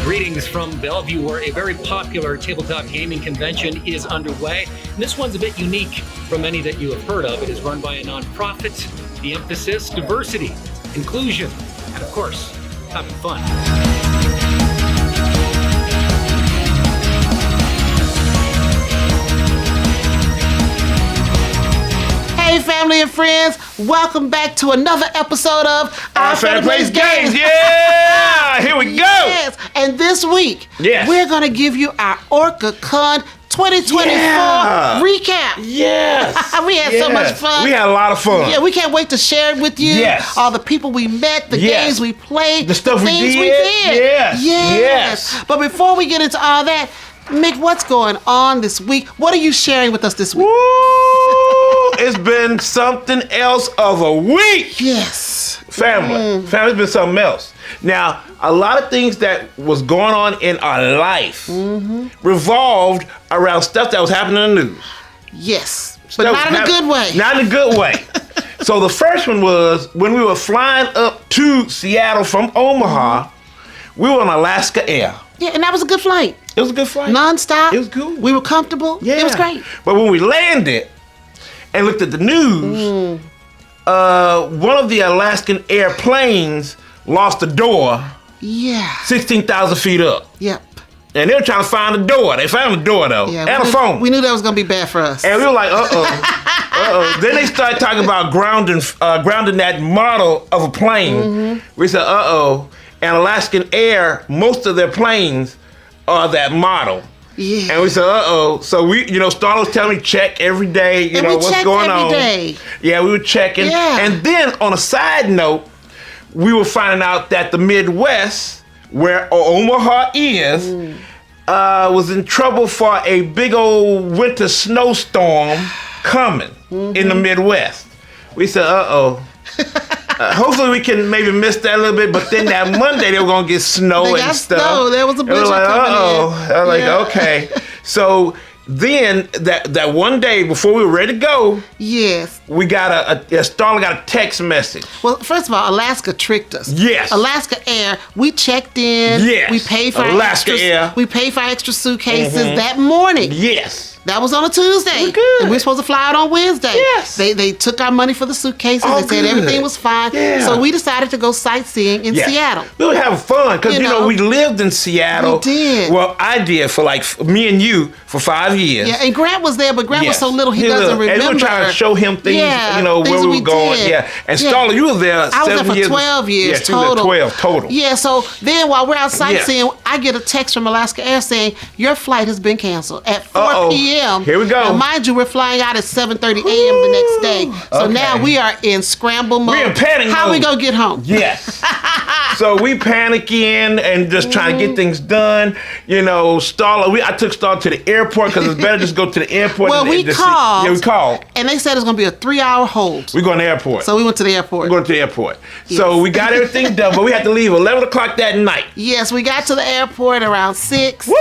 Greetings from Bellevue, where a very popular tabletop gaming convention is underway. And this one's a bit unique from many that you have heard of. It is run by a nonprofit. The emphasis, diversity, inclusion, and of course, having fun. Hey, family and friends, welcome back to another episode of Our Family Plays Games. Yeah, here we go. Yes, and this week, we're going to give you our OrcaCon 2024 recap. Yes. We had so much fun. We had a lot of fun. Yeah, we can't wait to share it with you. Yes. All the people we met, the games we played, the stuff things we did. Yes. But before we get into all that, Mik, what's going on this week? What are you sharing with us this week? Woo! It's been something else of a week. Yes. Family, it's been something else. Now, a lot of things that was going on in our life revolved around stuff that was happening in the news. Yes, but not in a good way. Not in a good way. So the first one was when we were flying up to Seattle from Omaha, we were on Alaska Air. Yeah, and that was a good flight. It was a good flight. Non-stop. It was good. We were comfortable. Yeah. It was great. But when we landed and looked at the news, one of the Alaskan airplanes lost a door. Yeah. 16,000 feet up. Yep. And they were trying to find the door. They found the door, though. Yeah, and a phone. We knew that was going to be bad for us. And we were like, uh-oh. Then they started talking about grounding that model of a plane. We said, uh-oh. And Alaskan Air, most of their planes are that model. Yeah. And we said, uh-oh. So we, Starla was telling me check every day, you know, what's going on. Every day. Yeah, we were checking. Yeah. And then on a side note, we were finding out that the Midwest, where Omaha is, was in trouble for a big old winter snowstorm coming in the Midwest. We said, uh-oh. Hopefully we can maybe miss that a little bit, but then that Monday they were gonna get snow and stuff. Snow. There was a blizzard like, coming in. I was like, okay. So then that one day before we were ready to go, yes, we got Starla got a text message. Well, first of all, Alaska tricked us. Yes. Alaska Air, we checked in. Yes. We paid for Alaska Air. We paid for extra suitcases that morning. Yes. That was on a Tuesday. We're good. And we were supposed to fly out on Wednesday. Yes. They took our money for the suitcases. Oh, they said good. everything was fine. Yeah. So we decided to go sightseeing in Seattle. We were having fun because, we lived in Seattle. We did. Well, I did for me and you for 5 years. Yeah, and Grant was there, but Grant was so little he doesn't remember. And we were trying to show him things, where we were going. Did. Yeah. And Starla, you were there 7 years. I was there for 12 years total. Yeah, she was there 12 total. Yeah, so then while we're out sightseeing, I get a text from Alaska Air saying, your flight has been canceled at 4 p.m. Here we go. Now, mind you, we're flying out at 7:30 a.m. the next day. So now we are in scramble mode. We're in panic mode. How we gonna get home? Yes. So we panicking and just trying to get things done. Starla, I took Starla to the airport because it's better just go to the airport. Well, we called. Yeah, we called. And they said it's gonna be a 3-hour hold. We're going to the airport. So we went to the airport. We're going to the airport. Yes. So we got everything done, but we had to leave 11 o'clock that night. Yes, we got to the airport around 6. Woo!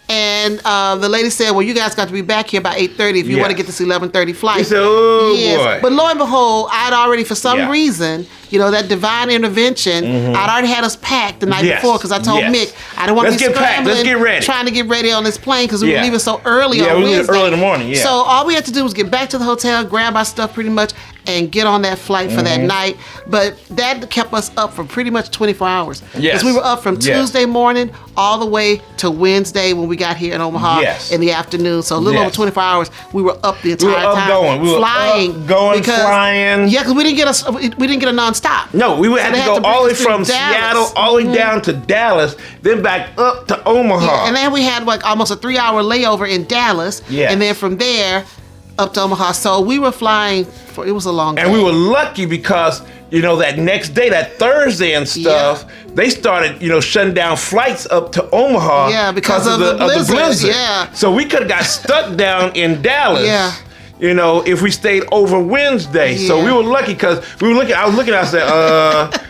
And the lady said, well, you guys got to be back here by 8:30 if you want to get this 11:30 flight. We said, oh, boy. But lo and behold, I'd already, for some reason, that divine intervention, I'd already had us packed the night before because I told Mik I didn't want to be scrambling, Let's get ready. trying to get ready on this plane because we were leaving so early on we Wednesday. leaving early in the morning, So all we had to do was get back to the hotel, grab our stuff pretty much, and get on that flight for that night. But that kept us up for pretty much 24 hours. Yes. Because we were up from Tuesday morning all the way to Wednesday when we got here in Omaha in the afternoon. So a little over 24 hours, we were up the entire time. We were flying. up, going, flying. Yeah, because we didn't get a nonstop. No, we had to go all the way from Seattle all the way down to Dallas, then back up to Omaha. Yeah, and then we had almost a 3-hour layover in Dallas. Yeah. And then from there up to Omaha. So we were flying it was a long day. And we were lucky because, that next day, that Thursday and stuff, they started, shutting down flights up to Omaha. Yeah, because of the blizzard. Yeah. So we could have got stuck down in Dallas. Yeah. If we stayed over Wednesday. So we were lucky because I was looking, I said,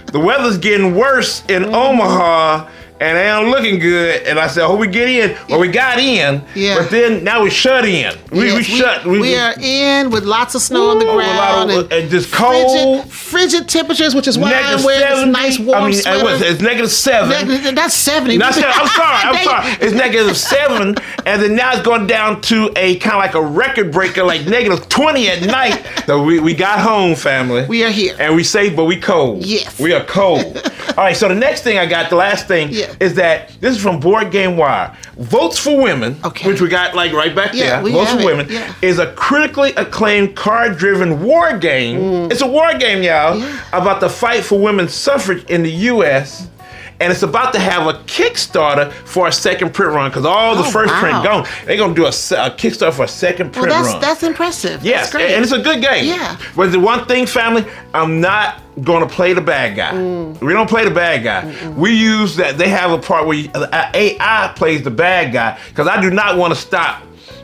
the weather's getting worse in Omaha. and they aren't looking good. And I said, "Oh, we get in." Well, we got in, but then now we shut in. We are in with lots of snow on the ground and just cold, frigid temperatures, which is why I'm wearing this nice warm sweater. It's -7. That's 70. I'm sorry. It's -7, and then now it's going down to a kind of like a record breaker, like -20 at night. So we got home, family. We are here, and we safe, but we cold. Yes, we are cold. All right. So the next thing I got, the last thing, is that this is from Board Game Wire. Votes for Women, which we got like right back there. Votes for Women is a critically acclaimed card-driven war game. It's a war game, y'all, about the fight for women's suffrage in the U.S. And it's about to have a Kickstarter for a second print run because all the first print gone. They're going to do a Kickstarter for a second print run. That's impressive. Yes, that's great. And it's a good game. Yeah. But the one thing, family, I'm not going to play the bad guy. We don't play the bad guy. We use that. They have a part where AI plays the bad guy because I do not want to stop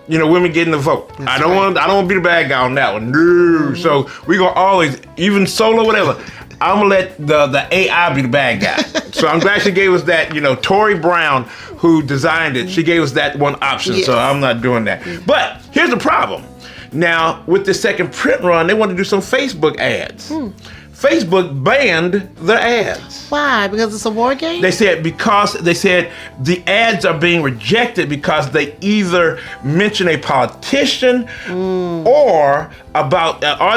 women getting the vote. I don't want to be the bad guy on that one. No. So we gonna always, even solo, whatever. I'm gonna let the AI be the bad guy. So I'm glad she gave us that. Tori Brown, who designed it, she gave us that one option. So I'm not doing that. But here's the problem. Now with the second print run, they want to do some Facebook ads. Facebook banned the ads. Why? Because it's a war game? They said the ads are being rejected because they either mention a politician or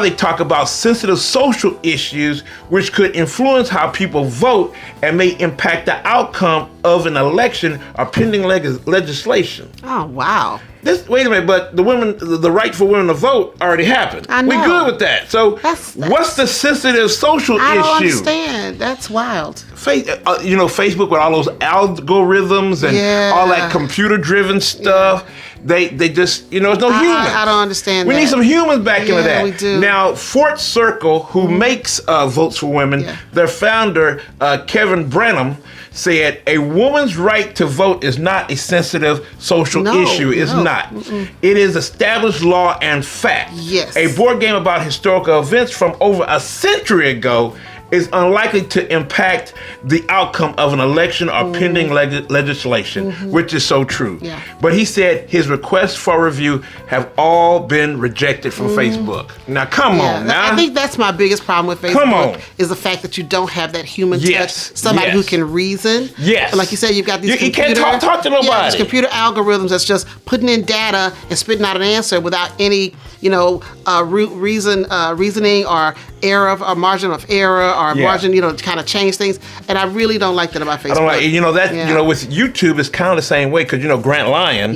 they talk about sensitive social issues which could influence how people vote and may impact the outcome of an election or pending legislation. Oh, wow. Wait a minute, but the right for women to vote already happened. I know. We're good with that. So what's the sensitive social issue? I don't understand. That's wild. Facebook with all those algorithms and all that computer-driven stuff. They just, there's no humans. I don't understand We need some humans back into that. We do. Now, Fort Circle, who makes Votes for Women, their founder, Kevin Brenham, said a woman's right to vote is not a sensitive social issue. It's not. It is established law and fact. Yes. A board game about historical events from over a century ago is unlikely to impact the outcome of an election or pending legislation, which is so true. Yeah. But he said his requests for review have all been rejected from Facebook. Now, come on. Now, I think that's my biggest problem with Facebook. Come on. Is the fact that you don't have that human touch, somebody who can reason. Yes. And like you said, you've got these you can't talk to nobody. These computer algorithms that's just putting in data and spitting out an answer without any, reasoning or error or margin of error or margin, to kind of change things. And I really don't like that about Facebook. I don't like with YouTube, it's kind of the same way because Grant Lyon,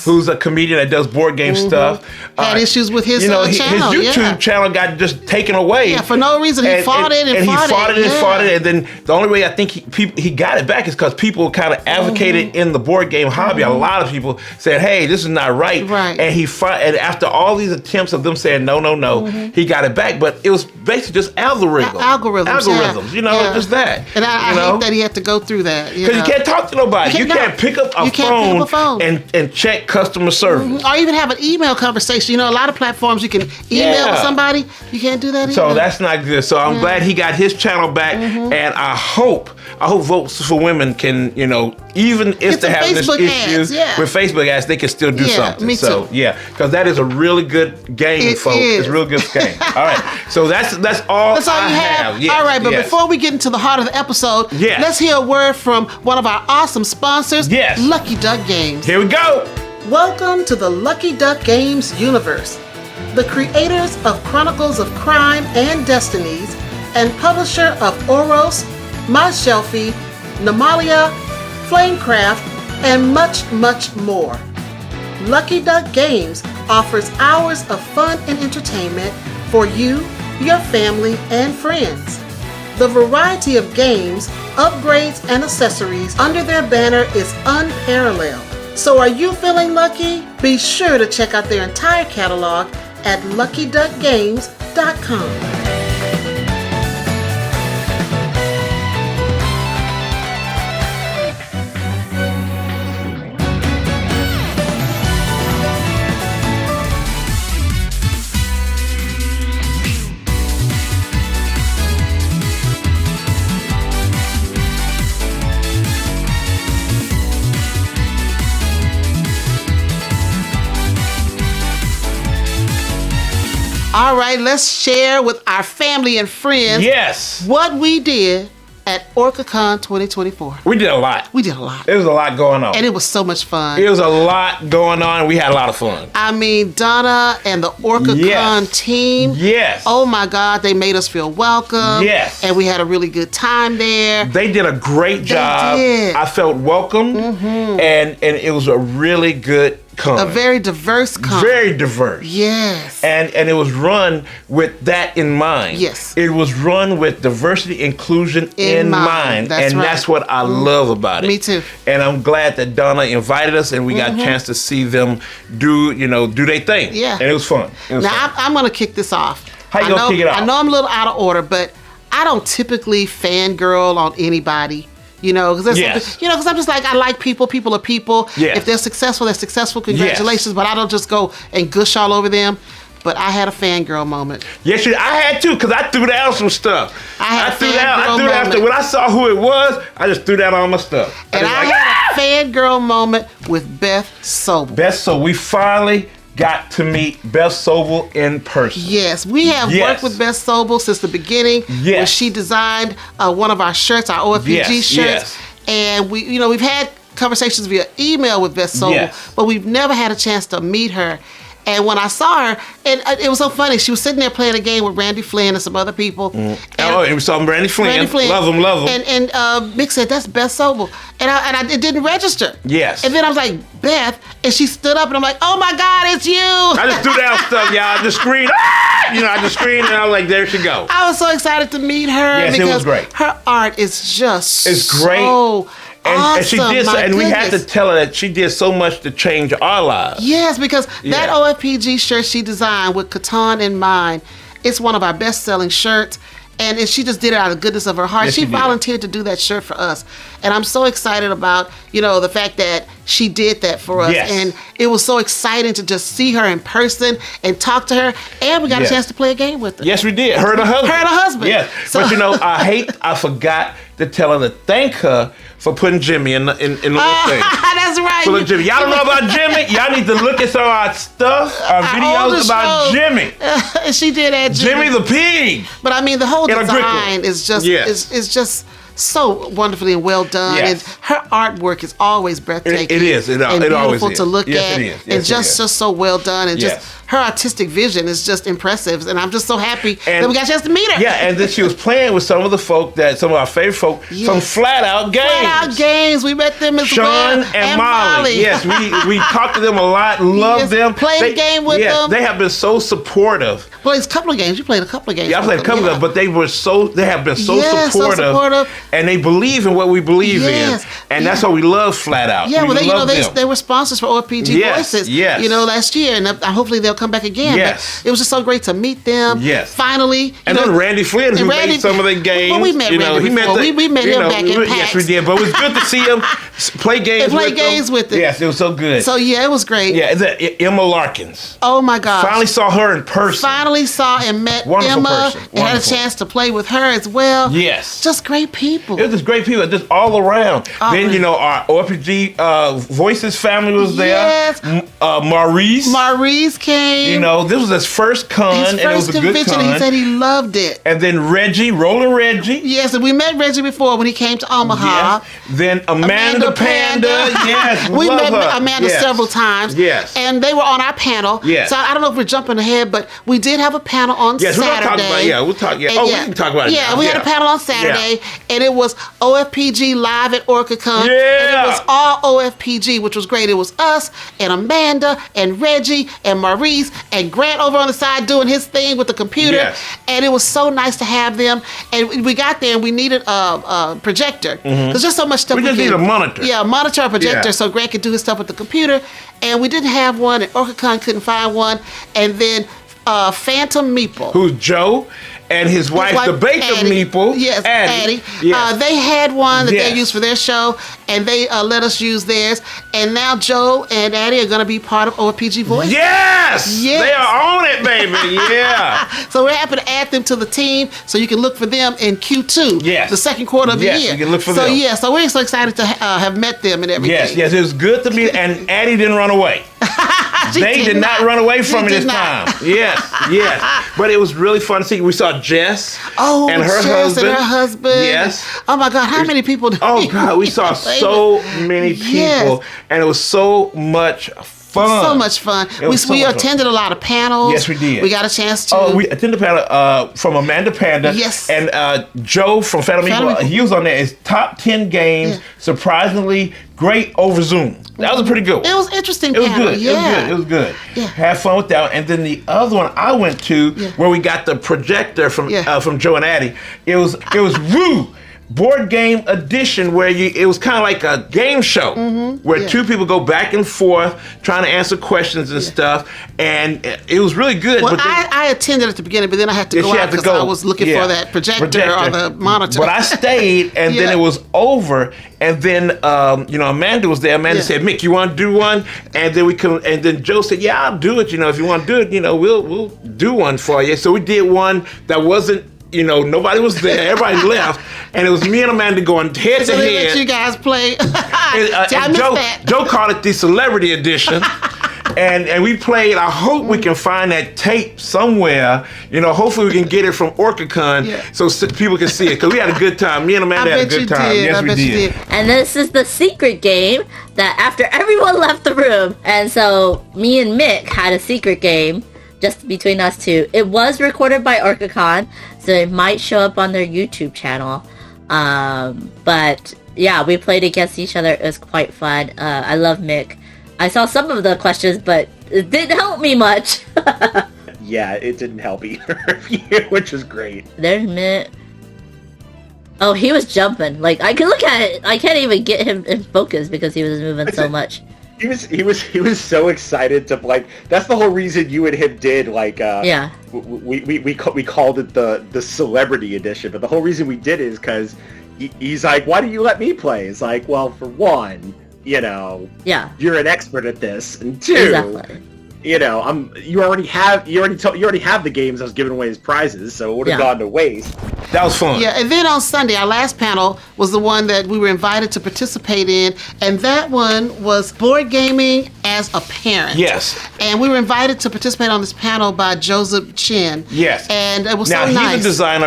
who's a comedian that does board game stuff, had issues with his channel. His YouTube channel got just taken away. Yeah, for no reason. He fought it. And then the only way I think he got it back is because people kind of advocated in the board game hobby. A lot of people said, "Hey, this is not right." Right. And and after all these attempts of them saying no, he got it back. But it was basically just algorithms. Just that. And I hate that he had to go through that. Because you can't talk to nobody. You can't pick up a phone and check customer service. Or even have an email conversation. A lot of platforms you can email with somebody. You can't do that either. So that's not good. So I'm glad he got his channel back. And I hope Votes for Women can, even if they're having this issue with Facebook ads, they can still do something. Me too. Because that is a really good game, folks. It's a real good game. All right. So that's all I have. Yes, all right, but before we get into the heart of the episode, let's hear a word from one of our awesome sponsors, Lucky Duck Games. Here we go. Welcome to the Lucky Duck Games universe. The creators of Chronicles of Crime and Destinies and publisher of Oros, My Shelfie, Namalia, Flamecraft, and much, much more. Lucky Duck Games offers hours of fun and entertainment for you, your family, and friends. The variety of games, upgrades, and accessories under their banner is unparalleled. So are you feeling lucky? Be sure to check out their entire catalog at luckyduckgames.com. All right, let's share with our family and friends Yes. what we did at OrcaCon 2024. We did a lot. We did a lot. There was a lot going on. And it was so much fun. It was a lot going on. We had a lot of fun. I mean, Donna and the OrcaCon Yes. team. Yes. Oh my God, they made us feel welcome. Yes. And we had a really good time there. They did a great job. did. I felt welcomed, and it was a really good con. A very diverse con. Very diverse. Yes. And it was run with that in mind. Yes. It was run with diversity, inclusion in mind. That's and right. that's what I love about it. Me too. And I'm glad that Donna invited us and we got a chance to see them do their thing. Yeah. And it was fun. It was Now, fun. I'm going to kick this off. How you gonna kick it off? I know I'm a little out of order, but I don't typically fangirl on anybody. Because I'm just like, I like people. People are people. Yes. If they're successful, they're successful. Congratulations. But I don't just go and gush all over them. But I had a fangirl moment. Yes, I had to, because I threw down some stuff. I threw down moment. when I saw who it was, I just threw down all my stuff. And I had a fangirl moment with Beth Sobel. So we finally got to meet Beth Sobel in person. Yes, we have worked with Beth Sobel since the beginning. Yes. When she designed one of our shirts, our OFPG shirts. Yes. And we've had conversations via email with Beth Sobel, but we've never had a chance to meet her. And when I saw her, and it was so funny, she was sitting there playing a game with Randy Flynn and some other people. And we saw Randy Flynn. Love him. And Mick said, "That's Beth Sobel." And it didn't register. Yes. And then I was like, "Beth," and she stood up and I'm like, "Oh my God, it's you." I just threw down stuff, y'all. I just screamed, I just screamed, and I was like, there she go. I was so excited to meet her. Yes, because it was great. Her art is just It's great. so And awesome. she did, and we had to goodness. tell her that she did so much to change our lives. Yes, because that OFPG shirt she designed with Catan in mind, it's one of our best-selling shirts. And she just did it out of the goodness of her heart. Yes, she she did. volunteered to do that shirt for us. And I'm so excited about, the fact that she did that for us. Yes. And it was so exciting to just see her in person and talk to her. And we got a chance to play a game with her. Yes, we did. Her and her husband. Her and her husband. Yes. So- But I forgot to tell her to thank her for putting Jimmy in the little thing. That's right. For the Jimmy. Y'all don't know about Jimmy? Y'all need to look at some of our stuff, our videos oldest about show. Jimmy. She did that. Jimmy the pig. But I mean, the whole In a brick design room. is just Yes. is just so wonderfully and well done. Yes. And her artwork is always breathtaking. It is. It and always beautiful is. to look Yes, at. it is. Yes, and it just is. so well done. And Yes. just her artistic vision is just impressive. And I'm just so happy And- that we got a chance to meet her. Yeah, and then she was playing with some of our favorite folk from Flat Out Games. Flat Out Games. We met them as Sean well. and Molly. Yes, we talked to them a lot. Love Yes, them. played a game with them. They have been so supportive. Played a couple of games. You played a couple of games. Yeah, I with played a them, couple of them, but they have been so Yes, so supportive. and they believe in what we believe Yes, in, and that's why we love Flat Out. Yeah, we well, love them. they were sponsors for OFPG Yes, Voices, yes. last year, and hopefully they'll come back again. Yes. But it was just so great to meet them. Yes. Finally. And then Randy Flynn, who made some of the games. Well, we met Randy before. We met him back in PAX. Yes, we did. But it was good to see him play games. And play with games them. with them. Yes, it was so good. So yeah, it was great. Yeah, Emma Larkins. Oh my gosh. Finally saw her in person. Finally saw and met Wonderful Emma person. and had a Wonderful. chance to play with her as well. Yes. Just great people. It was just great people, just all around. Then, our OFPG Voices family was there. Yes. Maurice came. This was his first con, his and it was first a good convention. con. He said he loved it. And then Reggie, Roller Reggie. Yes, and we met Reggie before when he came to Omaha. Yes. Then Amanda Panda. Yes, we love met her. Amanda Yes. several times. Yes. And they were on our panel. Yes. So I don't know if we're jumping ahead, but we did have a panel on Yes, we're Saturday. going to talk about we'll talk. Yeah. And Oh, we can talk about it. Yeah, now. we had a panel on Saturday, and it was OFPG live at OrcaCon. Yeah. And it was all OFPG, which was great. It was us and Amanda and Reggie and Maurice and Grant over on the side doing his thing with the computer. Yes. And it was so nice to have them. And we got there and we needed a projector. There's just so much stuff. We just need a monitor. Yeah, a monitor, a projector, Yeah. so Grant could do his stuff with the computer. And we didn't have one, and OrcaCon couldn't find one. And then Phantom Meeple. Who's Joe and his wife, the Baker Addie. Meeple. Yes, Addie. Yes. They had one that Yes. they used for their show, and they let us use theirs. And now Joe and Addie are going to be part of OFPG Voices. Yes! Yes. They are on it, baby. Yeah. So we're happy to add them to the team, so you can look for them in Q2, Yes. the second quarter of the Yes, year. you can look for so, them. yeah, so we're so excited to have met them and everything. Yes, it was good to meet, and Addie didn't run away. They did not run away from me this time. Yes. But it was really fun to see. We saw Jess and her husband. Yes. Oh my God, how many people? Oh God, we saw so many people, and it was so much fun. So much fun. We attended a lot of panels. Yes, we did. We got a chance to. Oh, we attended a panel from Amanda Panda. Yes. And Joe from Phantom Eagle. He was on there. It's top 10 games, surprisingly great over Zoom. That was a pretty good one. It was interesting. It was good. Yeah. It was good. Yeah. Have fun with that one. And then the other one I went to where we got the projector from Joe and Addie. It was Woo! Board game edition where it was kind of like a game show where two people go back and forth trying to answer questions and stuff, and it was really good. Well, I attended at the beginning, but then I had to go out because I was looking for that projector or the monitor. But I stayed, and then it was over, and then Amanda was there. Amanda said, "Mik, you want to do one?" And then and then Joe said, "Yeah, I'll do it. If you want to do it, we'll do one for you." So we did one that wasn't. Nobody was there. Everybody left, and it was me and Amanda going head to head. Let you guys play. and Joe called it the Celebrity Edition, and we played. I hope we can find that tape somewhere. Hopefully we can get it from OrcaCon so people can see it because we had a good time. Me and Amanda had a good time. Yes, we did. And this is the secret game that after everyone left the room, and so me and Mik had a secret game. Just between us two. It was recorded by OrcaCon, so it might show up on their YouTube channel. But yeah, we played against each other. It was quite fun. I love Mik. I saw some of the questions, but it didn't help me much. Yeah, it didn't help either, which was great. There's Mik. Oh, he was jumping. Like, I can look at it. I can't even get him in focus because he was moving so much. He was so excited to that's the whole reason you and him did we called it the Celebrity Edition, but the whole reason we did it is because he's like, why do you let me play? It's like, well, for one, you're an expert at this, and two, exactly. You already have the games I was giving away as prizes, so it would have gone to waste. That was fun. Yeah, and then on Sunday, our last panel was the one that we were invited to participate in, and that one was board gaming as a parent. Yes. And we were invited to participate on this panel by Joseph Chin. Yes. And it was so nice. Now,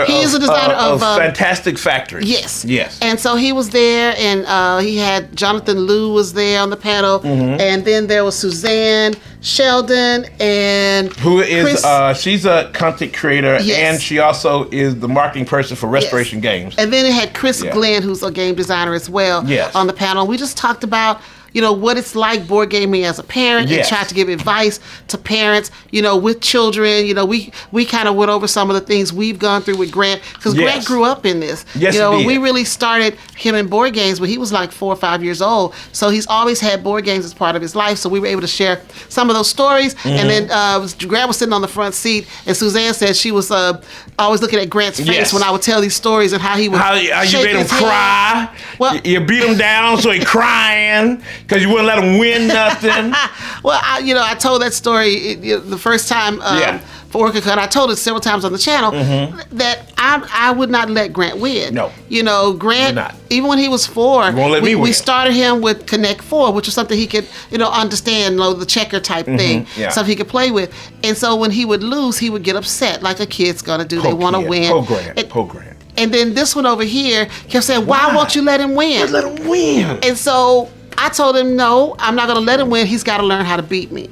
he's a designer of Fantastic Factory. Yes. Yes. And so he was there, and he had Jonathan Liu was there on the panel, and then there was Suzanne, Sheldon, and who is Chris. She's a content creator, and she also is the marketing person for Restoration Games. And then it had Chris Glenn, who's a game designer as well, on the panel. We just talked about what it's like board gaming as a parent, and tried to give advice to parents, with children. We kind of went over some of the things we've gone through with Grant, because Grant grew up in this. Yes, we really started him in board games when he was like 4 or 5 years old. So he's always had board games as part of his life. So we were able to share some of those stories. And then Grant was sitting on the front seat, and Suzanne said she was always looking at Grant's face when I would tell these stories and how he would you made him cry. Well, you beat him down so he crying. Because you wouldn't let him win nothing. Well, I told that story the first time for OrcaCon. I told it several times on the channel that I would not let Grant win. No. Grant, even when he was 4, we started him with Connect 4, which was something he could, understand, the checker type thing, something he could play with. And so when he would lose, he would get upset, like a kid's going to do. They want to win. Poor Grant. And then this one over here kept saying, why won't you let him win? Let him win. And so I told him, no, I'm not going to let him win. He's got to learn how to beat me.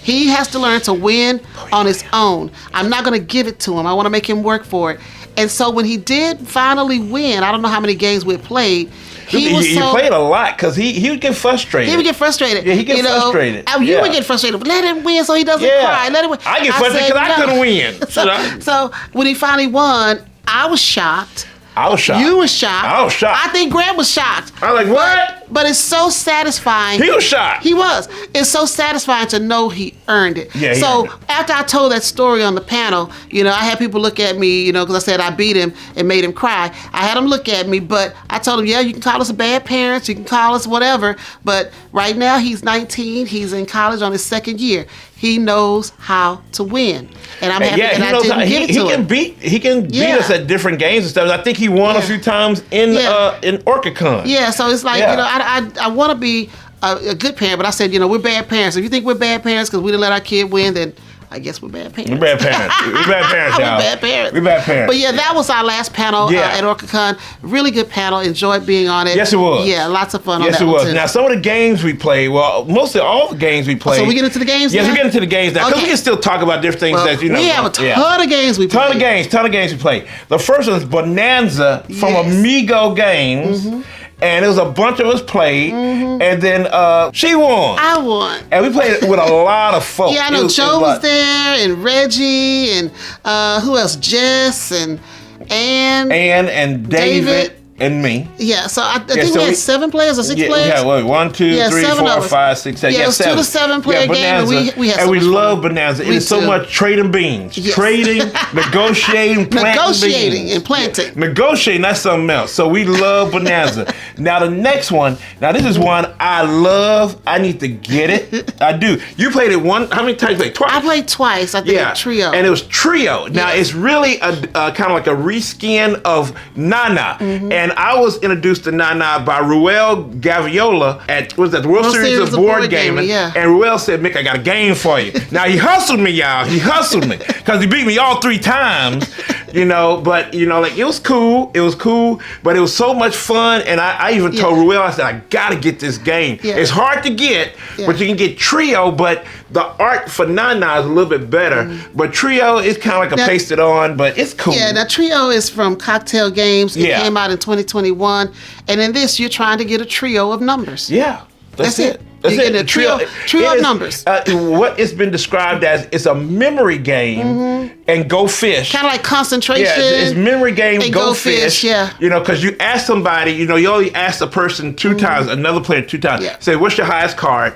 He has to learn to win on his own. I'm not going to give it to him. I want to make him work for it. And so when he did finally win, I don't know how many games we played. He played a lot because he would get frustrated. He would get frustrated. Yeah, he get frustrated. You would get frustrated. But let him win so he doesn't cry. Let him win. I get frustrated because I couldn't win. So when he finally won, I was shocked. I was shocked. You were shocked. I was shocked. I think Grant was shocked. I was like, what? But it's so satisfying. He was shocked. He was. It's so satisfying to know he earned it. Yeah, so after I told that story on the panel, I had people look at me, because I said I beat him and made him cry. I had him look at me, but I told him, you can call us bad parents, you can call us whatever, but right now he's 19, he's in college on his 2nd year. He knows how to win, and I'm happy that I didn't give it to him. He can beat us at different games and stuff. I think he won a few times in OrcaCon. Yeah, so it's like I want to be a good parent, but I said, we're bad parents. If you think we're bad parents because we didn't let our kid win, then I guess we're bad parents. We're bad parents. We're bad parents, y'all. We're bad parents. We're bad parents. But yeah, that was our last panel at OrcaCon. Really good panel. Enjoyed being on it. Yes, it was. Yeah, lots of fun on that Yes, it one, was. too. Now, some of the games we played, well, mostly all the games we played. So we get into the games Yes, now? we get into the games now. Because we can still talk about different things that, we have a ton of games we played. Ton of games we played. The first one is Bonanza from Amigo Games. And it was a bunch of us played, and then she won. I won. And we played with a lot of folks. Yeah, I know Joe was there, and Reggie, and who else? Jess, and Ann. And David. And me. Yeah, so I think we had 7 players or 6 players. Yeah, well, 1, 2, 3, 4, 5, 6, 7. Yeah, it was 2 to 7 player game, and we had and we love fun. Bonanza. It is so much trading beans. Yes. Trading, negotiating, planting and planting. Yeah. Negotiating, that's something else. So we love Bonanza. Now the next one, this is one I love. I need to get it. I do. You played it how many times you played? Twice? I played twice. I think Trio. And it was Trio. Now it's really a kind of like a reskin of Nana. And I was introduced to Nana by Ruel Gaviola at the World Series of Board Gaming. And Ruel said, Mik, I got a game for you. Now he hustled me, y'all. He hustled me because he beat me all 3 times. But like it was cool. It was cool, but it was so much fun. And I even told Ruel, I said, I gotta get this game. It's hard to get, but you can get Trio. But the art for Nana is a little bit better. But Trio is kind of like a pasted on, but it's cool. Yeah, now Trio is from Cocktail Games. It came out in 2021. And in this, you're trying to get a trio of numbers. Yeah, that's it. You're getting a trio of numbers. What it's been described as is a memory game and go fish. Kind of like concentration. Yeah, it's memory game and go fish. Yeah. Because you ask somebody, you only ask a person 2 times, another player 2 times. Yeah. Say, what's your highest card?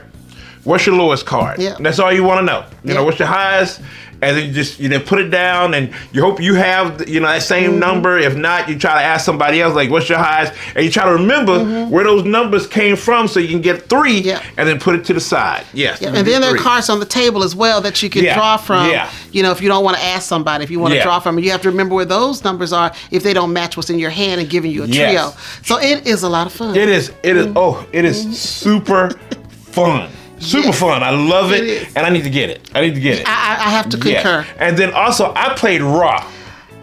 What's your lowest card? Yeah. And that's all you want to know. You know, what's your highest? And then you just put it down, and you hope you have that same number. If not, you try to ask somebody else, like, what's your highest? And you try to remember where those numbers came from, so you can get 3, and then put it to the side. Yes. Yeah. And then there are cards on the table as well that you can draw from. Yeah. If you don't want to ask somebody, if you want to draw from, you have to remember where those numbers are if they don't match what's in your hand and giving you a trio. So it is a lot of fun. It is. It is. Oh, it is super fun. Super fun. I love it, and I need to get it. I have to concur. And then also, I played Raw.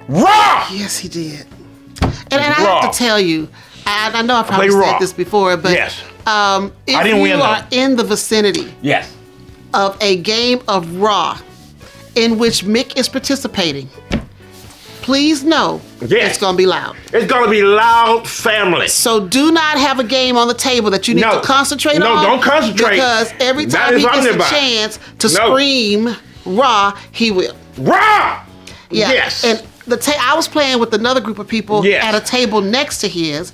Raw! Yes, he did. And I have to tell you, I know I probably said this before, but if you are in the vicinity of a game of Raw in which Mik is participating, please know it's going to be loud. It's going to be loud, family. So do not have a game on the table that you need to concentrate on. No, don't concentrate. Because every time he gets a chance to scream Raw, he will. Raw! Yeah. Yes. And I was playing with another group of people at a table next to his.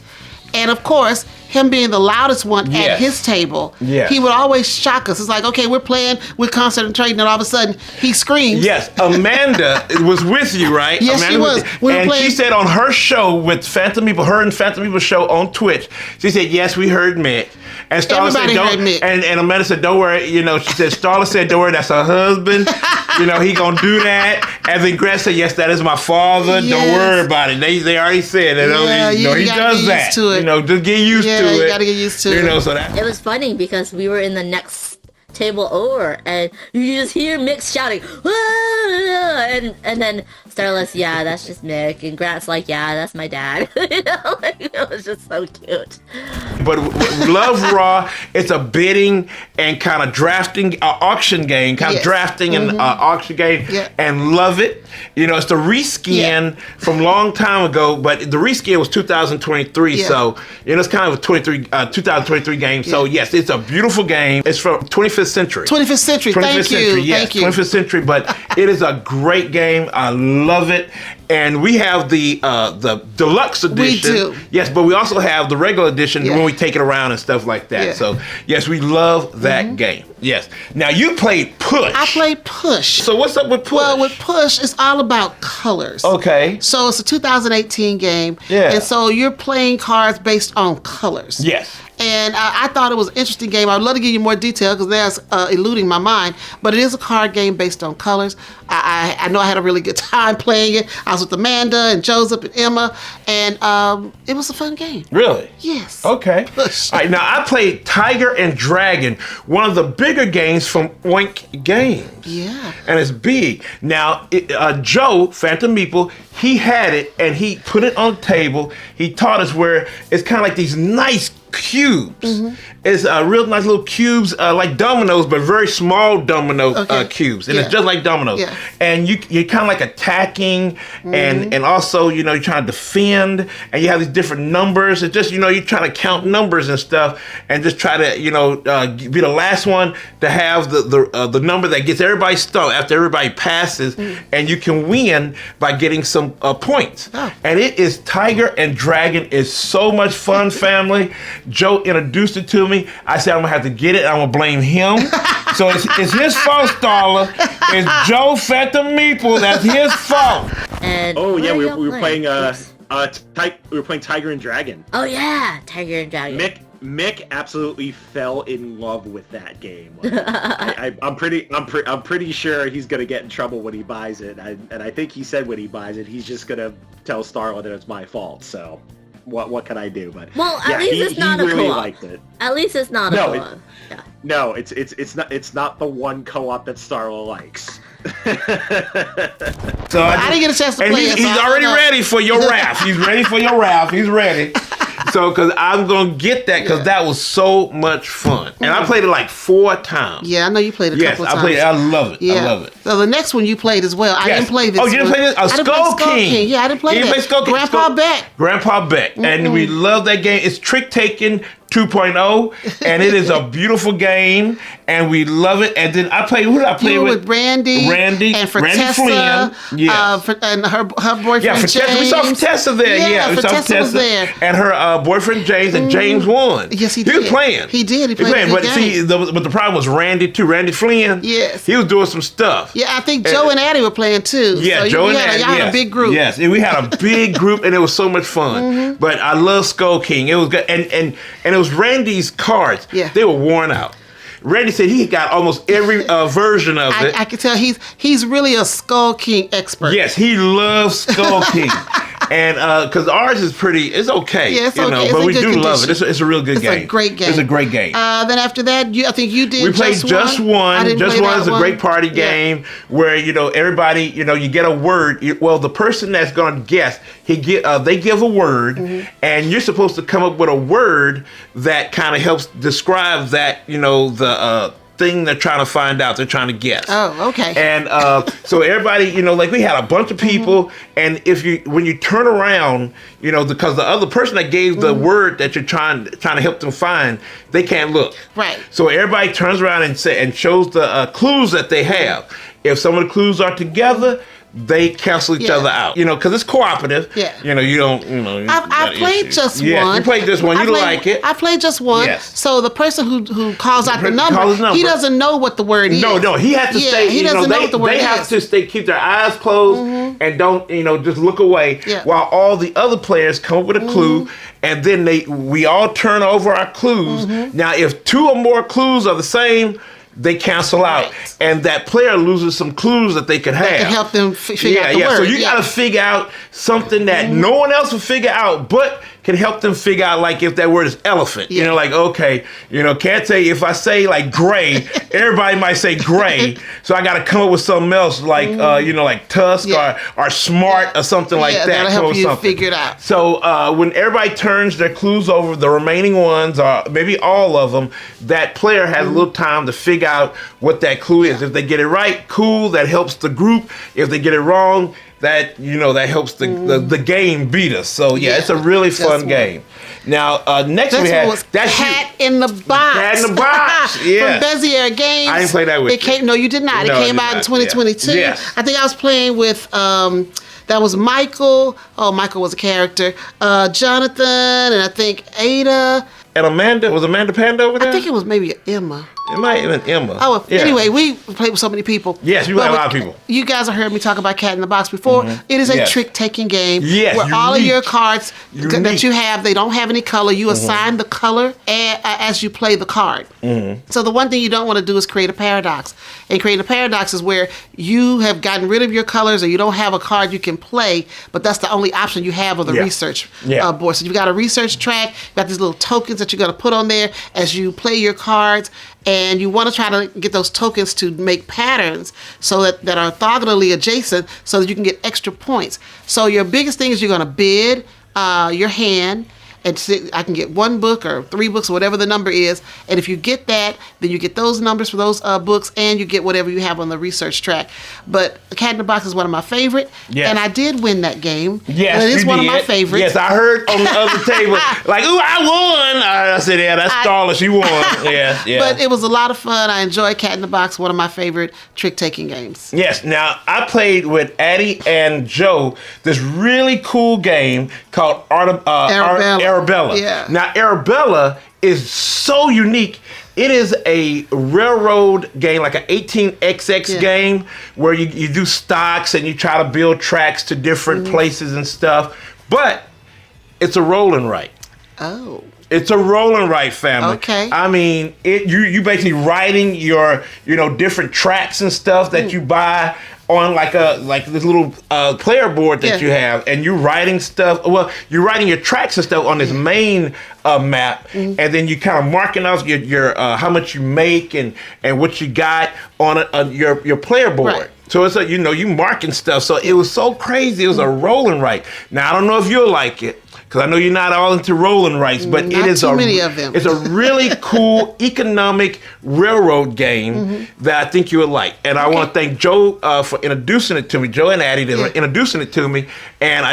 And of course, him being the loudest one at his table, he would always shock us. It's like, okay, we're playing, we're concentrating, and all of a sudden, he screams. Yes, Amanda was with you, right? Yes, Amanda she was. And she said on her show with Phantom People, her and Phantom People show on Twitch, she said, yes, we heard Mik. And Starla said, heard Mik. And Amanda said, don't worry. She said, Starla said, don't worry, that's her husband. He gonna do that. And then Greg said, yes, that is my father. Yes. Don't worry about it. They already said that. He does that. Just get used to it. You gotta get used to it. So that. It was funny because we were in the next table over, and you just hear Mik shouting, and then Starla's, yeah, that's just Mik, and Grant's like, yeah, that's my dad. It was just so cute. But love Raw. It's a bidding and kind of drafting, auction game, kind of drafting and auction game, and love it. It's the reskin from a long time ago, but the reskin was 2023, so it's kind of a 2023 game. So yes, it's a beautiful game. It's from 25th century. 25th century. Thank you. Yes, 25th century. But it is a great game. I love it. And we have the deluxe edition. We do. Yes, but we also have the regular edition when we take it around and stuff like that. Yeah. So yes, we love that game. Yes. Now you played Push. I played Push. So what's up with Push? Well, with Push, it's all about colors. Okay. So it's a 2018 game. Yeah. And so you're playing cards based on colors. Yes. And I thought it was an interesting game. I'd love to give you more detail because that's eluding my mind. But it is a card game based on colors. I know I had a really good time playing it. I was with Amanda and Joseph and Emma, and it was a fun game. Really? Yes. Okay. All right, now I played Tiger and Dragon, one of the bigger games from Oink Games. Yeah. And it's big. Now, Joe, Phantom Meeple, he had it and he put it on the table. He taught us where it's kind of like these nice cubes. It's real nice little cubes, like dominoes, but very small domino cubes. And it's just like dominoes. Yeah. And you're kind of like attacking and also, you're trying to defend, and you have these different numbers. It's just, you're trying to count numbers and stuff and just try to, be the last one to have the number that gets everybody stumped after everybody passes, and you can win by getting some points. And it is Tiger and Dragon. Is so much fun, family. Joe introduced it to me. I said I'm gonna have to get it. I'm gonna blame him. So it's his fault, Starla. It's Joe Phantom Meeple. That's his fault. And we were playing we were playing Tiger and Dragon. Oh yeah, Tiger and Dragon. Mick absolutely fell in love with that game. Like, I'm pretty sure he's gonna get in trouble when he buys it, and I think he said when he buys it, he's just gonna tell Starla that it's my fault. So. What can I do? But at least it's not a really co-op. Liked it. At least it's not a co-op. No, it's not the one co-op that Starla likes. So I didn't get a chance to play it. He's already ready for your wrath. He's ready for your wrath. He's ready. So, because I'm going to get that, because that was so much fun. And I played it like 4 times. Yeah, I know you played it a couple of times. Yes, I love it. Yeah. I love it. So the next one you played as well. I didn't play this one. Oh, you didn't play this? Skull King. Yeah, I didn't play that. Skull King. Grandpa Beck. Grandpa Beck. And we love that game. It's Trick Taking 2.0, and it is a beautiful game, and we love it. And then I played, who did I play with? Randy and Tessa, Flynn. And her boyfriend James. We saw Tessa there. Yeah, we saw Tessa was there. And her boyfriend James, and James won. Yes, he did. He was playing. He did. He played but see, but the problem was Randy too. Randy Flynn. Yes. He was doing some stuff. Yeah, I think Joe and Addie were playing too. Yeah, so Joe and Addie. Y'all had a big group. Yes, and we had a big group, and it was so much fun. But I love Skull King. It was good, and it was Randy's cards. Yeah. They were worn out. Randy said he got almost every version of it. I can tell he's really a Skull King expert. Yes, he loves Skull King. And because ours is it's okay. Yeah, it's okay. But it's we do love it. It's a real good game. It's a great game. It's a great game. Then after that, I think you did. We played Just One. Just One is a great party game where everybody you get a word. The person that's going to guess, they give a word, and you're supposed to come up with a word that kind of helps describe that the thing they're trying to find out, they're trying to guess. Oh, okay. And so everybody, like we had a bunch of people, and when you turn around, because the other person that gave the word that you're trying to help them find, they can't look. Right. So everybody turns around and shows the clues that they have. If some of the clues are together, they cancel each other out, because it's cooperative. Yeah. You don't, I played Just One. Yeah, you played Just One. You like it. I played Just One. Yes. So the person who calls out the number, he doesn't know what the word is. No, he has to stay. He doesn't know what the word is. They have to stay, keep their eyes closed and don't, just look away while all the other players come up with a clue, and then we all turn over our clues. Now, if 2 or more clues are the same, they cancel out, and that player loses some clues that they could have. That can help them figure out the word. So you got to figure out something that no one else will figure out, but can help them figure out, like, if that word is elephant. Okay, can't say, if I say, like, gray, everybody might say gray, so I got to come up with something else, like, like tusk or smart or something like that. That'll help you figure it out. So when everybody turns their clues over, the remaining ones, or maybe all of them, that player has a little time to figure out what that clue is. If they get it right, cool, that helps the group. If they get it wrong, that that helps the game beat us. So it's a really fun game. Now next we had Cat in the Box. Cat in the Box. Yeah. From Bezier Games. I didn't play that with you. No, you did not. No, it came out in 2022. Yeah. Yes. I think I was playing with that was Michael. Oh, Michael was a character. Jonathan, and I think Ada. and Amanda. Was Amanda Panda over there? I think it was maybe Emma. It might have been Emma. Oh, yeah. Anyway, we played with so many people. Yes, we played with a lot of people. You guys have heard me talk about Cat in the Box before. Mm-hmm. It is a trick-taking game where all of your cards that you have, they don't have any color. You assign the color as you play the card. Mm-hmm. So the one thing you don't want to do is create a paradox. And create a paradox is where you have gotten rid of your colors or you don't have a card you can play, but that's the only option you have on the research board. So you've got a research track, you've got these little tokens that you're going to put on there as you play your cards. And you want to try to get those tokens to make patterns so that are orthogonally adjacent so that you can get extra points. So your biggest thing is you're going to bid your hand and see, I can get 1 book or 3 books or whatever the number is. And if you get that, then you get those numbers for those books and you get whatever you have on the research track. But Cat in the Box is one of my favorite. Yes. And I did win that game. Yes, it is one of my favorites. Yes, I heard on the other table, like, ooh, I won. I said, yeah, that's Starla. She won. Yeah. But it was a lot of fun. I enjoyed Cat in the Box, one of my favorite trick-taking games. Yes. Now, I played with Addie and Joe this really cool game called Arabella. Yeah. Now, Arabella is so unique. It is a railroad game, like an 18XX game, where you do stocks and you try to build tracks to different places and stuff. But it's a roll and write. Oh. It's a roll and write, family. Okay. I mean, you basically writing your different tracks and stuff that you buy on like this little player board that you have, and you're writing stuff. Well, you're writing your tracks and stuff on this main map, and then you kind of marking out your how much you make and what you got on your player board. Right. So it's you marking stuff. So it was so crazy. It was a roll and write. Now I don't know if you'll like it, because I know you're not all into rolling rights, but not it is too many of them. It's a really cool economic railroad game that I think you would like. And I want to thank Joe for introducing it to me. Joe and Addie for introducing it to me. And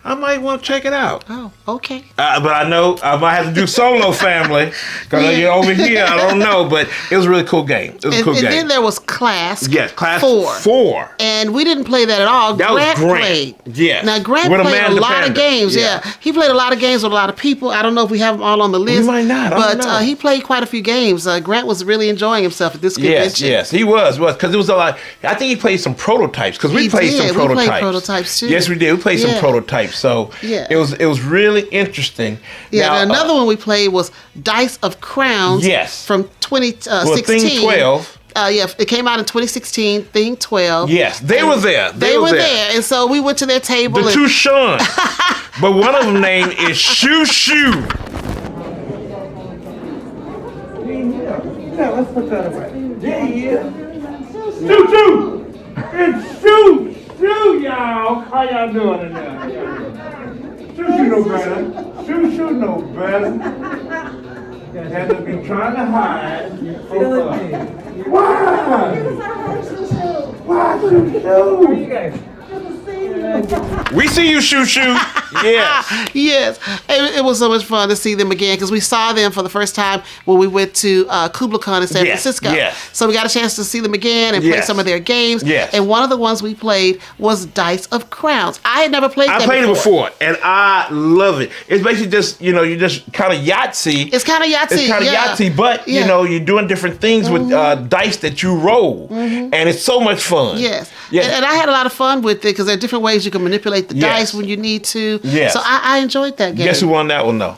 I might want to check it out. Oh, okay. But I know I might have to do solo, family, because you're over here. I don't know, but it was a really cool game. It was a cool game. And then there was Class. Yes, Class 4. And we didn't play that at all. Grant played. Yes. Now, Grant played a lot of games. Yeah. He played a lot of games with a lot of people. I don't know if we have them all on the list. We might not. But he played quite a few games. Grant was really enjoying himself at this convention. Yes, he was. Because it was a lot. I think he played some prototypes, because we played some prototypes. We played prototypes, too. Yes, we did. We played some prototypes. So it was really interesting. Yeah, now, another one we played was Dice of Crowns. Yes. From 2016. Well, Thing 12. It came out in 2016, Thing 12. Yes, they were there. They were there. And so we went to their table. The two Sean. But one of them name is Shoo Shoo. Yeah, let's put that away. Yeah. Shoo Shoo! It's Shoo Shoo, y'all. How y'all doing in there? Shoo Shoo no better. Shoo Shoo no better. Had to be trying to hide from us. Why? Why, Shoo Shoo? Where are you guys? We see you, Shoo Shoo. Yes. Yes. It was so much fun to see them again, because we saw them for the first time when we went to KublaCon in San Francisco. Yes. So we got a chance to see them again and play some of their games. Yes. And one of the ones we played was Dice of Crowns. I had never played that before. I played it before, and I love it. It's basically just, you just kind of Yahtzee. It's kind of Yahtzee. It's kind of Yahtzee, but, you're doing different things with dice that you roll, and it's so much fun. Yes. And I had a lot of fun with it, because there are different ways you can manipulate the dice when you need to. Yes. So I enjoyed that game. Guess who won that one, though?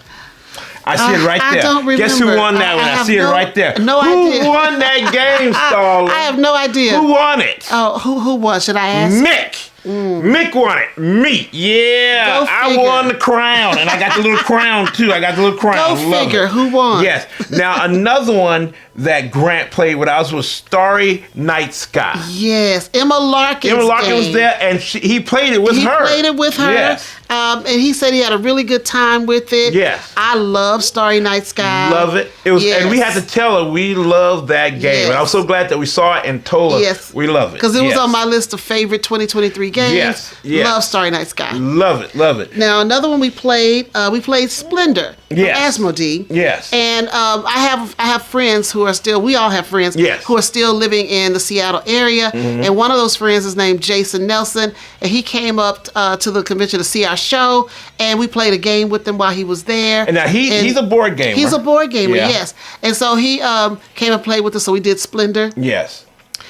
I see it right there. I don't remember. Guess who won that one? I see it right there. No idea. Who won that game, Starla? I have no idea. Who won it? Oh, who won? Should I ask? Mik. Mik won it. Me. Yeah. I won the crown. And I got the little crown, too. I got the little crown. Go figure. Who won? Yes. Now, another one that Grant played with us was Starry Night Sky. Yes. Emma Larkin was there, and he played it with her. He played it with her. Yes. And he said he had a really good time with it. Yes. I love Starry Night Sky. Love it. It was, and we had to tell her we love that game. Yes. And I was so glad that we saw it and told her we love it. Because it was on my list of favorite 2023 games. Yes. Love Starry Night Sky. Love it. Love it. Now, another one we played Splendor. Yes. Asmodee. Yes. And I have friends who are still. We all have friends who are still living in the Seattle area. And one of those friends is named Jason Nelson, and he came up to the convention to see our show, and we played a game with him while he was there. And now he's a board gamer. He's a board gamer, yes. And so he came and played with us. So we did Splendor. Yes.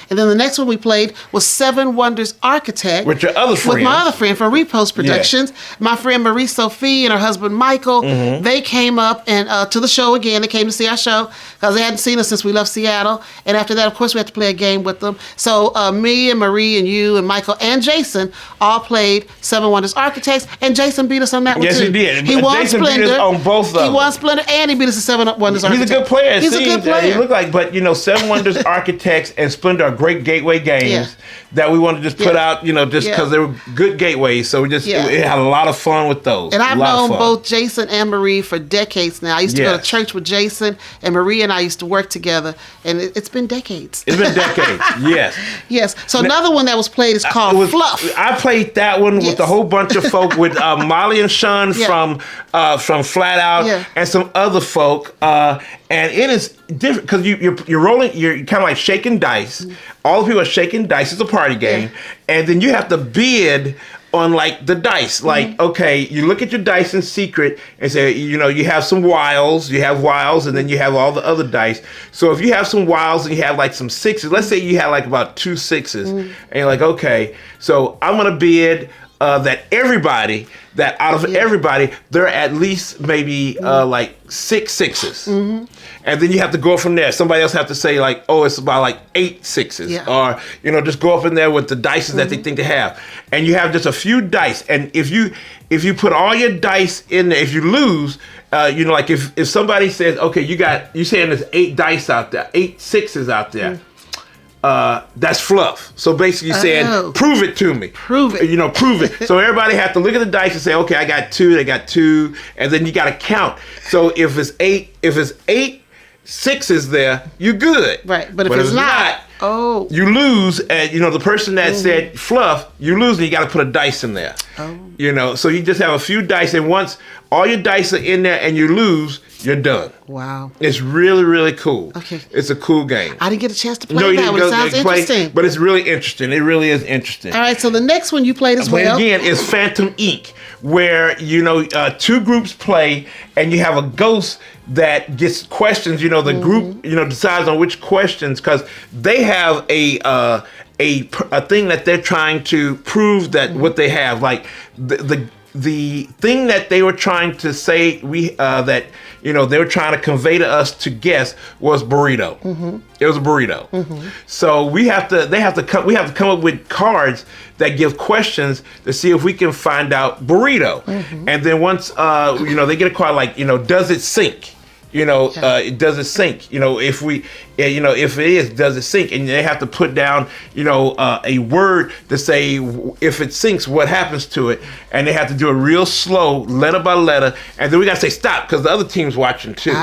And then the next one we played was Seven Wonders Architect. With your other friend. With my other friend from Repost Productions. Yeah. My friend Marie Sophie and her husband Michael. They came up and to the show again. They came to see our show because they hadn't seen us since we left Seattle. And after that, of course, we had to play a game with them. So me and Marie and you and Michael and Jason all played Seven Wonders Architects. And Jason beat us on that one too. Yes, he did. He won Jason Splendor. Beat us on both of them. He won Splendor and he beat us at Seven Wonders Architects. He's a good player. He's a good player. He looked like, but Seven Wonders Architects and Splendor are great gateway games that we want to just put out, just because they were good gateways. So we had a lot of fun with those. And I've known both Jason and Marie for decades now. I used to go to church with Jason, and Marie and I used to work together, and it's been decades. It's been decades, yes. Yes. So another one that was played is called Fluff. I played that one with a whole bunch of folk, with Molly and Sean from Flat Out and some other folk. And it is different because you're rolling, you're kind of like shaking dice. All the people are shaking dice. It's a party game. And then you have to bid on like the dice. Like, okay, you look at your dice in secret and say, you have some wiles, and then you have all the other dice. So if you have some wiles and you have like some sixes, let's say you have like about 2 sixes, and you're like, okay, so I'm going to bid that out of everybody, there are at least maybe like 6 sixes. And then you have to go from there. Somebody else have to say like, oh, it's about like 8 sixes. Or, just go up in there with the dice that they think they have. And you have just a few dice. And if you put all your dice in there, if you lose, like if somebody says, okay, you saying there's 8 dice out there, 8 sixes out there. That's fluff. So basically saying, prove it to me. Prove it. Prove it. So everybody have to look at the dice and say, okay, I got 2, they got 2, and then you got to count. So if it's 8 sixes there, you're good. Right. But if it's not, you lose. And the person that said fluff, you lose, and you got to put a dice in there. So you just have a few dice, and once all your dice are in there and you lose, you're done. Wow. It's really, really cool. Okay. It's a cool game. I didn't get a chance to play that one. It sounds interesting. But it's really interesting. It really is interesting. All right, so the next one you played as well. Again, is Phantom Ink, where, 2 groups play, and you have a ghost that gets questions. The group, decides on which questions, because they have a thing that they're trying to prove that what they have. Like, the thing that they were trying to say they were trying to convey to us to guess was burrito. It was a burrito. So they have to come up with cards that give questions to see if we can find out burrito. And then once they get a card like, does it sink? Does it sink? If it is, does it sink? And they have to put down, a word to say if it sinks, what happens to it? And they have to do it real slow, letter by letter. And then we got to say stop because the other team's watching too.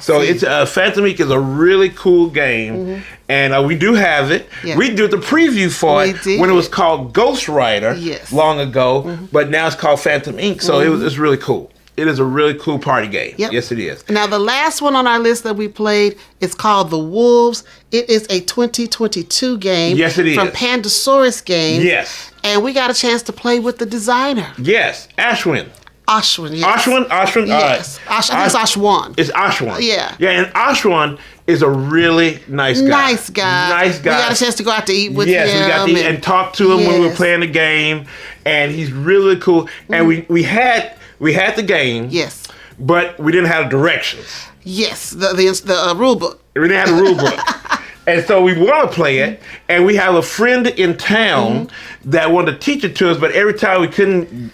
So it's Phantom Ink is a really cool game, and we do have it. We did the preview for it when it was called Ghost Rider long ago, but now it's called Phantom Ink. So it's really cool. It is a really cool party game. Yes, it is. Now, the last one on our list that we played is called The Wolves. It is a 2022 game. Yes, it is. From Pandasaurus Games. Yes. And we got a chance to play with the designer. Yes, Ashwin. Ashwin, yes. Ashwin? Yes. I think it's Ashwan. It's Ashwan. Yeah. Yeah, and Ashwan is a really nice guy. Nice guy. We got a chance to go out to eat with him. Yes, we got to eat and talk to him when we were playing the game. And he's really cool. And we had the game. Yes. But we didn't have directions. Yes, the rule book. We didn't have the rule book. And so we want to play it, and we have a friend in town that wanted to teach it to us, but every time we couldn't,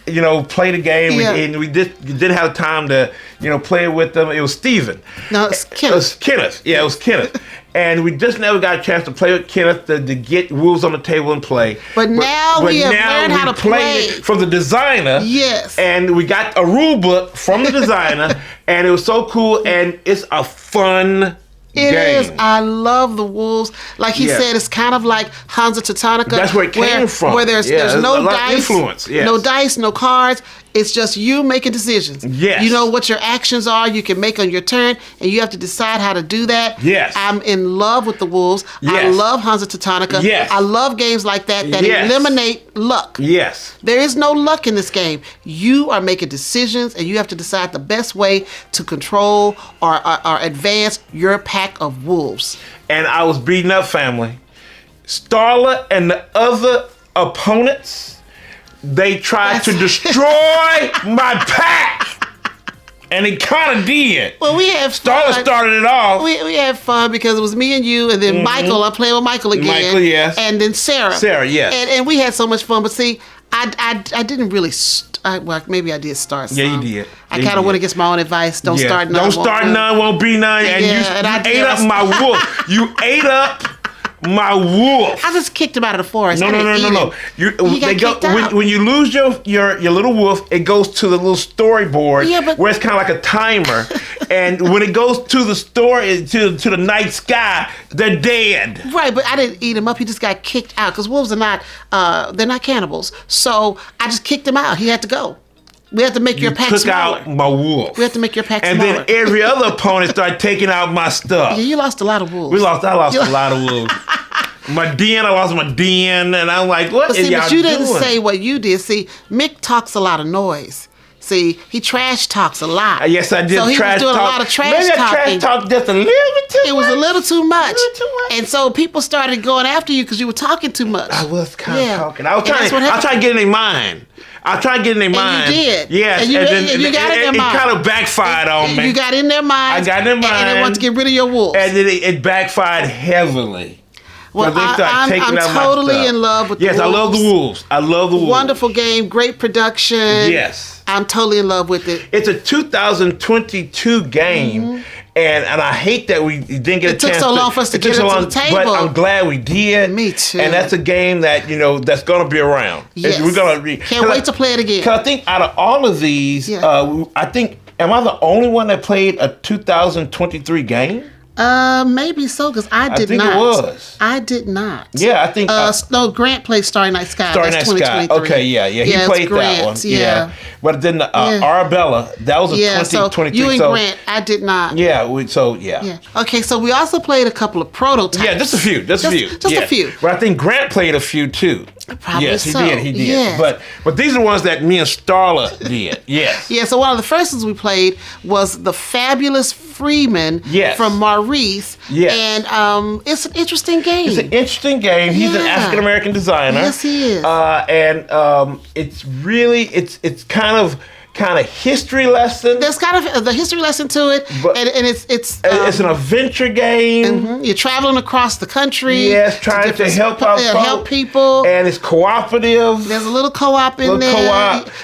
play the game, and we just didn't have time to, play it with them. It was Steven. No, it's Kenneth. It was Kenneth. Yeah, it was Kenneth. And we just never got a chance to play with Kenneth to get wolves on the table and play. But now we have learned how to play it from the designer. Yes. And we got a rule book from the designer, and it was so cool, and it's a fun It game. is. I love the wolves. Like he said, it's kind of like Hansa Teutonica. That's where it came from. Where there's no dice. Influence. Yes. No dice, no cards. It's just you making decisions. Yes. You know what your actions are. You can make on your turn, and you have to decide how to do that. Yes. I'm in love with the wolves. I Yes. love Hansa Teutonica. Yes. I love games like that Yes. eliminate luck. Yes. There is no luck in this game. You are making decisions, and you have to decide the best way to control or advance your pack of wolves. And I was beating up family. Starla and the other opponents, they tried to destroy my pack. And it kind of did. Well, we have Starla started it off. We had fun because it was me and you, and then Michael. I'm playing with Michael again. Michael, yes. And then Sarah. Sarah, yes. And we had so much fun. But see, I didn't really. Well, maybe I did start some. Yeah, you did. I kind of went against my own advice. Don't start none. Don't start none. Won't be none. And you ate up my wolf. You ate up my wolf. I just kicked him out of the forest. No. He got kicked out. When you lose your little wolf, it goes to the little storyboard where it's kind of like a timer. And when it goes to the story to the night sky, they're dead. Right, but I didn't eat him up. He just got kicked out because wolves are not they're not cannibals. So I just kicked him out. He had to go. We have to make your pack smaller. Took out my wolf. We have to make your pack and smaller. And then every other opponent started taking out my stuff. Yeah, you lost a lot of wolves. I lost a lot of wolves. I lost my den, and I'm like, what is y'all doing? But you didn't say what you did. See, Mik talks a lot of noise. See, he trash talks a lot. Yes, I did. So he was doing a lot of trash talking. Maybe I trash talked just a little bit too much. It was a little too much. And so people started going after you because you were talking too much. I was kind of talking. I was trying to get in their mind. I tried to get in their mind. And you did. Yes. And you got in their mind. It kind of backfired on me. You got in their mind. I got in their mind. And they wanted to get rid of your wolves. And then it backfired heavily. Well, I'm totally in love with the wolves. Yes, I love the wolves. I love the wolves. Wonderful game, great production. Yes. I'm totally in love with it. It's a 2022 game, and I hate that we didn't get a chance. It took so long for us to get it to the table. But I'm glad we did. Me too. And that's a game that, that's going to be around. Yes. We're gonna Can't wait to play it again. Because I think out of all of these, am I the only one that played a 2023 game? Maybe so, because I did not. I think it was. I did not. Yeah, I think. No, Grant played Starry Night Sky. Starry Night Sky. Okay, yeah. He played that one. Yeah. But then Arabella, that was a 2023. So you and Grant, I did not. Yeah. Okay, so we also played a couple of prototypes. Yeah, just a few. Just a few. But I think Grant played a few too. Probably yes, so. He did. Yes. But these are the ones that me and Starla did. Yes. Yeah, so one of the first ones we played was the Fabulous Freeman from Maurice. Yes. And it's an interesting game. It's an interesting game. He's an African American designer. Yes, he is. And it's really it's kind of history lesson. There's kind of the history lesson to it, and it's an adventure game. Mm-hmm. You're traveling across the country. Yes, trying to help people, and it's cooperative. There's a little co-op in there.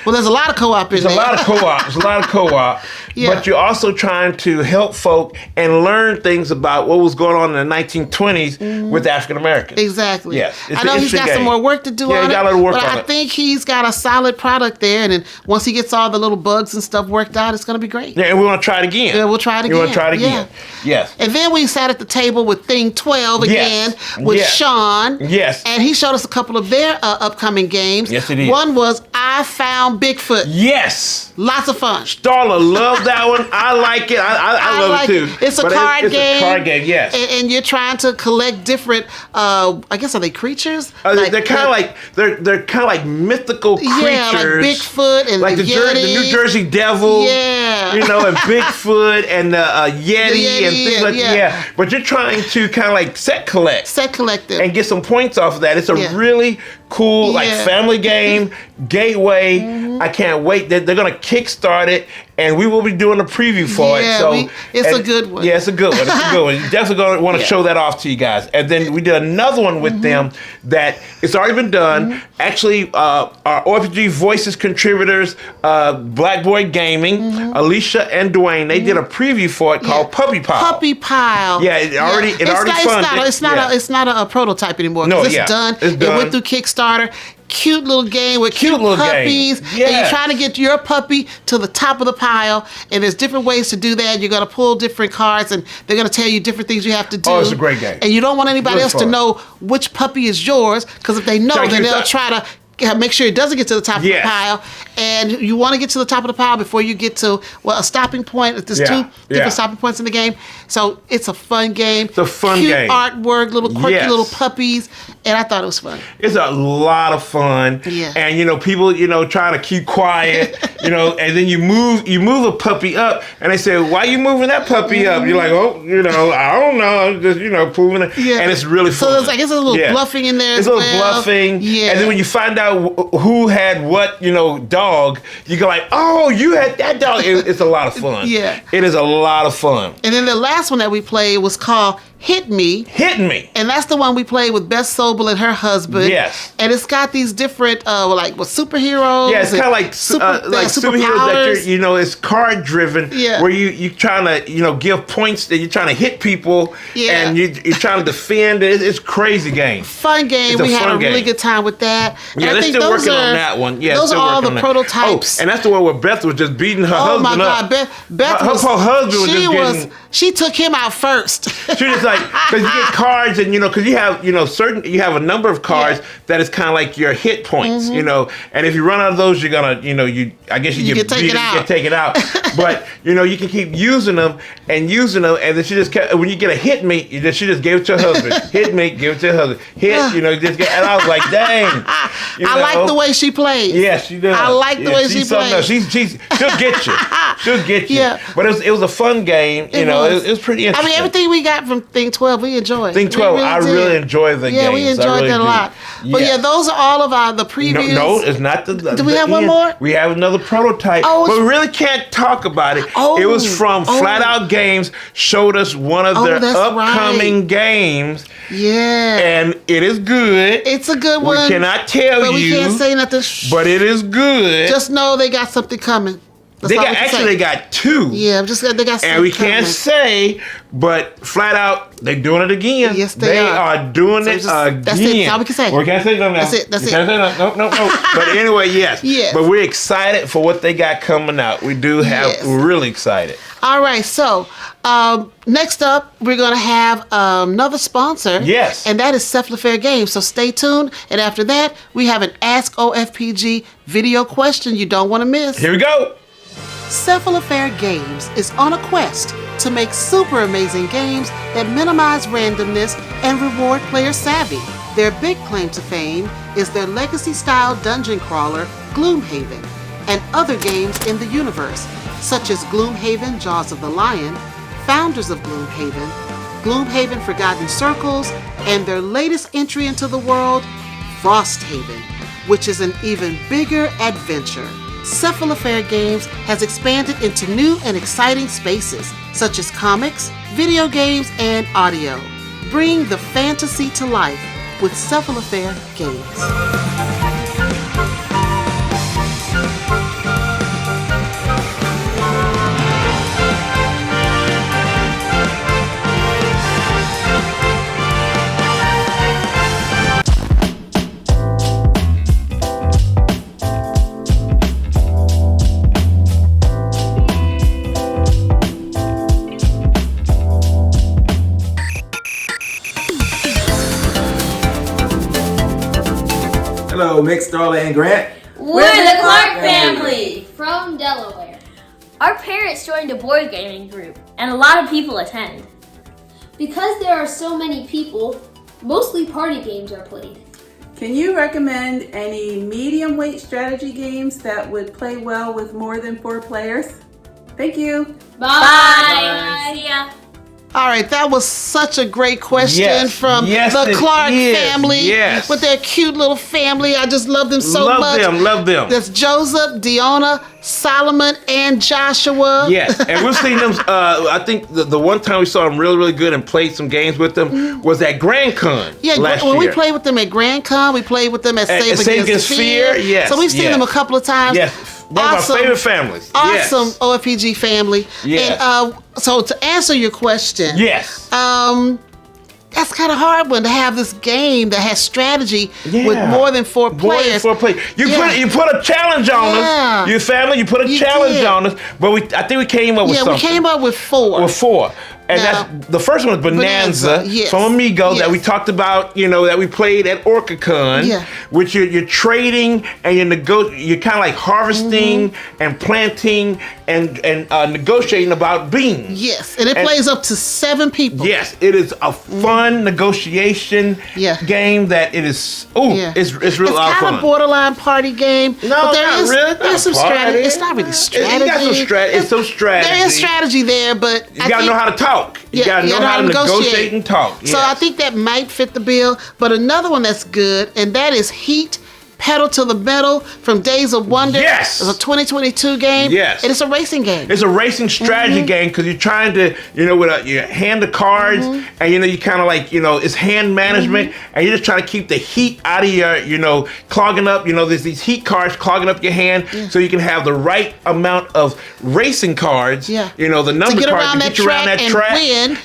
Well, there's a lot of co-op in there. There's a lot of co-op. Yeah. But you're also trying to help folk and learn things about what was going on in the 1920s with African Americans. Exactly. Yes. I know he's got some more work to do on it. Got a little work but on I think he's got a solid product there, and then once he gets all the little bugs and stuff worked out, it's going to be great. Yeah, and we want to try it again. Yeah, we'll try it again. We want to try it again. Yeah. Yes. And then we sat at the table with Thing 12 again with Sean. Yes. And he showed us a couple of their upcoming games. Yes, he did. One was I Found Bigfoot. Yes. Lots of fun. Starla loved that one. I like it. I love it too. It's a card game. It's a card game, yes. And you're trying to collect different. I guess are they creatures? They're kind of like they're kind of like mythical creatures. Yeah, like Bigfoot and like the New Jersey Devil. Yeah. And Bigfoot and the Yeti and things like that. Yeah. But you're trying to kind of like set collect them and get some points off of that. It's a really cool like family game, gateway. I can't wait. They're gonna kickstart it, and we will be doing a preview for it. So it's a good one. Yeah, it's a good one. It's a good one. You're definitely gonna want to show that off to you guys. And then we did another one with them that it's already been done. Actually, our OFPG Voices contributors, Black Boy Gaming, Alicia and Dwayne, they did a preview for it called Puppy Pile. Puppy Pile. Yeah, it already funded. It's not a prototype anymore. No, it's done. It went through Kickstarter. Cute little game with cute puppies. And you're trying to get your puppy to the top of the pile. And there's different ways to do that. You're going to pull different cards, and they're going to tell you different things you have to do. Oh, it's a great game. And you don't want anybody else to know which puppy is yours, because if they know, then they'll try to make sure it doesn't get to the top of the pile, and you want to get to the top of the pile before you get to a stopping point. There's two different stopping points in the game, so it's a fun game. It's a fun Cute game. Artwork, little quirky little puppies, and I thought it was fun. It's a lot of fun, and people trying to keep quiet, and then you move a puppy up, and they say, "Why are you moving that puppy up?" You're like, "Oh, I don't know, I'm just proving it," and it's really fun. So I guess there's a little bluffing in there. It's a little bluffing, and then when you find out who had what, dog, you go like, "Oh, you had that dog." It's a lot of fun. It is a lot of fun. And then the last one that we played was called Hit Me. And that's the one we played with Beth Sobel and her husband. Yes. And it's got these different, superheroes. Yeah, it's kind of like superheroes that it's card driven, where you're trying to, give points that you're trying to hit people, and you're trying to defend. It's a crazy game. Fun game. We had a really good time with that. Yeah, they're still working on that one. Yeah, those are all the prototypes. Oh, and that's the one where Beth was just beating her husband up. Oh my God, Beth her poor husband was just getting... She took him out first. She was like, because you get cards, and because you have you have a number of cards that is kind of like your hit points, and if you run out of those, you're gonna, I guess you get taken out. But you can keep using them, and then she just kept, when you get a hit me, she just gave it to her husband. Hit me, give it to her husband. And I was like, dang. I like the way she plays. Yes, she does. I like the way she plays. She'll get you. She'll get you. Yeah. But it was a fun game. It was pretty interesting. I mean, everything we got from Thing 12, we enjoyed. Thing 12, I really enjoyed the game. Yeah, we enjoyed that a lot. But those are all of the previews. No, it's not the Do we have one more? We have another prototype. But we really can't talk about it. It was from Flat Out Games, showed us one of their upcoming games. Yeah. And it is good. It's a good one. We cannot tell you. But we can't say nothing. But it is good. Just know they got something coming. They got two. Yeah, they got something and we can't say, but Flat Out, they're doing it again. Yes, they are doing it again. That's it. That's all we can say. We can't say no now. That's it. Can't say no. But anyway, yes. But we're excited for what they got coming out. We do have. We're really excited. All right. So next up, we're gonna have another sponsor. Yes. And that is Cephalofair Games. So stay tuned. And after that, we have an Ask OFPG video question you don't want to miss. Here we go. Cephalofair Games is on a quest to make super amazing games that minimize randomness and reward player savvy. Their big claim to fame is their legacy-style dungeon crawler, Gloomhaven, and other games in the universe, such as Gloomhaven Jaws of the Lion, Founders of Gloomhaven, Gloomhaven Forgotten Circles, and their latest entry into the world, Frosthaven, which is an even bigger adventure. Cephalofair Games has expanded into new and exciting spaces, such as comics, video games, and audio. Bring the fantasy to life with Cephalofair Games. Hello, Mik, Starla, and Grant. We're the Clark family from Delaware. Our parents joined a board gaming group, and a lot of people attend. Because there are so many people, mostly party games are played. Can you recommend any medium weight strategy games that would play well with more than 4 players? Thank you. Bye. See ya. All right, that was such a great question from the Clark family with their cute little family. I just love them so much. Love them. That's Joseph, Deanna, Solomon, and Joshua. Yes, and we've seen them. I think the one time we saw them really, really good and played some games with them was at Grand Con. Yeah, when we played with them at Grand Con, we played with them at Save Against Fear. Yes, so we've seen them a couple of times. Yes. One of our favorite families. Awesome OFPG family. Yes. And so to answer your question, yes. That's kind of hard one to have this game that has strategy with more than 4 players. You put a challenge on us. Your family, you put a challenge on us. But I think we came up with something. Yeah, we came up with 4. With 4. And that's the first one was Bonanza, yes. from Amigo, Yes. that we talked about, that we played at OrcaCon, which you're trading and you're kind of like harvesting and planting and negotiating about beans. Yes, and it plays up to 7 people. Yes, it is a fun negotiation game that it is. It's really a lot of fun. It's kind of borderline party game. No, but there's some strategy. It's not really strategy. You got some strategy. It's some strategy. There is strategy there, but you gotta know how to talk. You gotta know how to negotiate and talk. So I think that might fit the bill. But another one that's good, and that is Heat. Pedal to the Metal from Days of Wonder. Yes. It's a 2022 game. Yes. And it's a racing game. It's a racing strategy game because you're trying to, with you hand the cards and, you kind of like, it's hand management and you're just trying to keep the heat out of your, clogging up, there's these heat cards clogging up your hand so you can have the right amount of racing cards, the number cards to get you around that track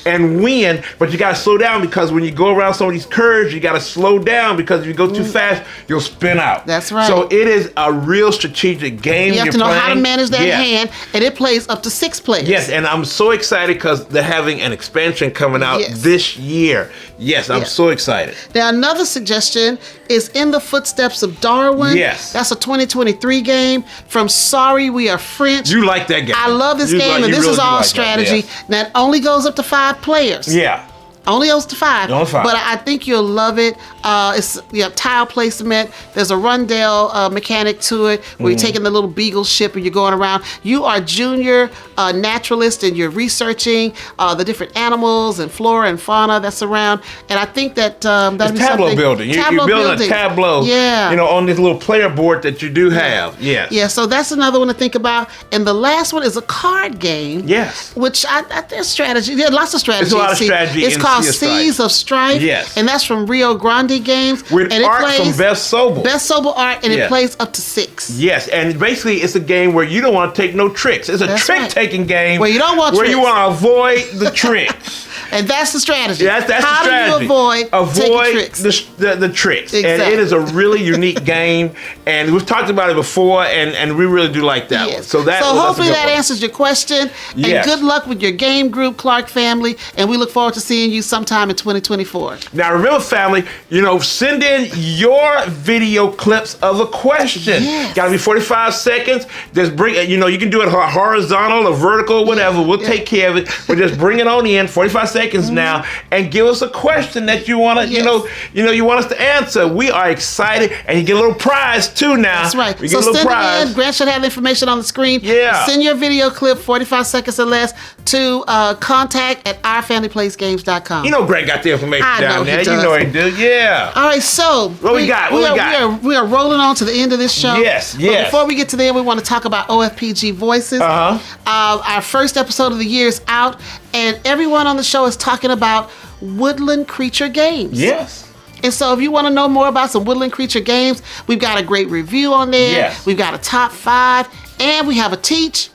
and win. But you got to slow down because when you go around some of these curves, you got to slow down because if you go too fast, you'll spin out. That's right. So it is a real strategic game. You have to know how to manage that hand, and it plays up to 6 players. Yes, and I'm so excited because they're having an expansion coming out this year. Yes, I'm so excited. Now, another suggestion is In the Footsteps of Darwin. Yes. That's a 2023 game from Sorry We Are French. You like that game. I love this game, and this is all strategy. Now, it only goes up to 5 players. Yeah. Only goes to 5. Only 5. But I think you'll love it. It's tile placement. There's a rundale mechanic to it where you're taking the little beagle ship and you're going around. You are junior naturalist and you're researching the different animals and flora and fauna that's around. And I think that that'd be tableau something. building. You're building a tableau. Yeah. On this little player board that you do have. Yes. Yeah. So that's another one to think about. And the last one is a card game. Yes. Which there's strategy. There's lots of strategy. There's a lot of strategy. It's called Seas of Strife. Yes. And that's from Rio Grande Games. With art from Best Sobel. Best Sobel art, and it plays up to 6. Yes, and basically it's a game where you don't want to take no tricks. It's a trick-taking game where you don't want tricks. You want to avoid the tricks. And that's the strategy. That's How the strategy. Do you avoid tricks? The tricks. Exactly. And it is a really unique game, and we've talked about it before, and we really do like that one. So hopefully that answers your question. And good luck with your game group, Clark family, and we look forward to seeing you sometime in 2024. Now remember, family, send in your video clips of a question. Yes. Got to be 45 seconds. Just bring it. You can do it horizontal or vertical, whatever. We'll take care of it. But just bring it on in 45 seconds now, and give us a question that you want to, you want us to answer. We are excited, and you get a little prize too now. That's right. We get a little prize. It in. Grant should have the information on the screen. Yeah. Send your video clip, 45 seconds or less, to contact@ourfamilyplaysgames.com. Grant got the information down there. He does. He do. Yeah. All right, so what we got? We are rolling on to the end of this show. Yes. But before we get to the end, we want to talk about OFPG Voices. Our first episode of the year is out, and everyone on the show is talking about woodland creature games. Yes. And so if you want to know more about some woodland creature games, we've got a great review on there. Yes. We've got a top 5, and we have a teach.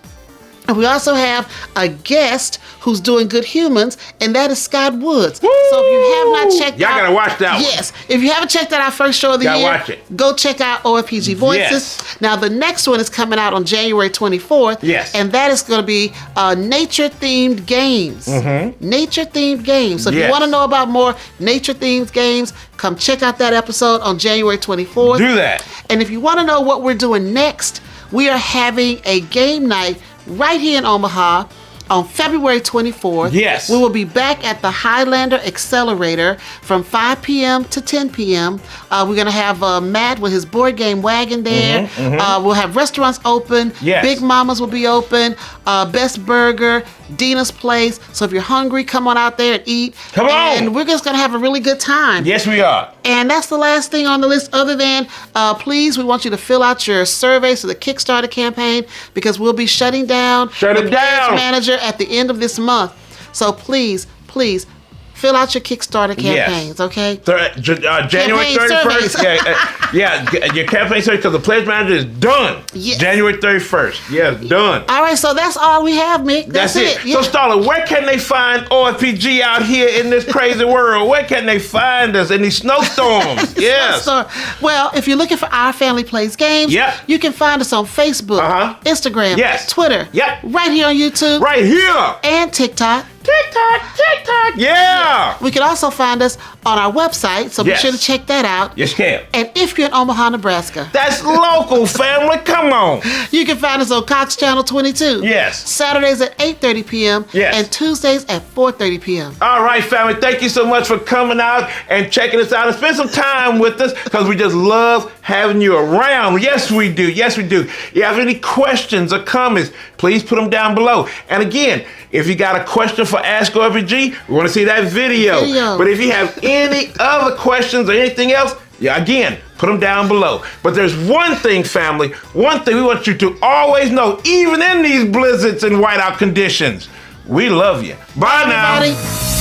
And we also have a guest who's doing Good Humans, and that is Scott Woods. Woo! So if you have not checked Y'all gotta watch that one. Yes. If you haven't checked out our first show of the year, watch it. Go check out OFPG Voices. Yes. Now, the next one is coming out on January 24th. Yes. And that is going to be nature-themed games. Nature-themed games. So if you Yes. want to know about more nature-themed games, come check out that episode on January 24th. Do that. And if you want to know what we're doing next, we are having a game night right here in Omaha on February 24th. Yes. We will be back at the Highlander Accelerator from 5 p.m. to 10 p.m. We're going to have Matt with his board game wagon there. We'll have restaurants open. Yes. Big Mama's will be open. Best Burger, Dina's Place. So if you're hungry, come on out there and eat. Come on. And we're just going to have a really good time. Yes, we are. And that's the last thing on the list, other than, please, we want you to fill out your surveys for the Kickstarter campaign, because we'll be shutting down Shut it down. Manager at the end of this month. So please, fill out your Kickstarter campaigns, okay? January 31st. Your campaign survey, because the Pledge Manager is done. Yes. January 31st. Yeah, done. All right, so that's all we have, Mick. That's it. So, Starla, where can they find OFPG out here in this crazy world? Where can they find us in these snowstorms? Yes. Well, if you're looking for Our Family Plays Games, you can find us on Facebook, Instagram, Twitter, right here on YouTube, right here, and TikTok. TikTok. Yeah. We can also find us on our website, so be sure to check that out. Yes, you can. And if you're in Omaha, Nebraska, that's local, family. Come on. You can find us on Cox Channel 22. Yes. Saturdays at 8:30 p.m. Yes. And Tuesdays at 4:30 p.m. All right, family. Thank you so much for coming out and checking us out and spend some time with us because we just love having you around. Yes, we do. Yes, we do. If you have any questions or comments, please put them down below. And again, if you got a question for Ask OFPG, we want to see that video. But if you have any other questions or anything else, again, put them down below. But there's one thing, family, one thing we want you to always know, even in these blizzards and whiteout conditions, we love you. Bye now. Everybody.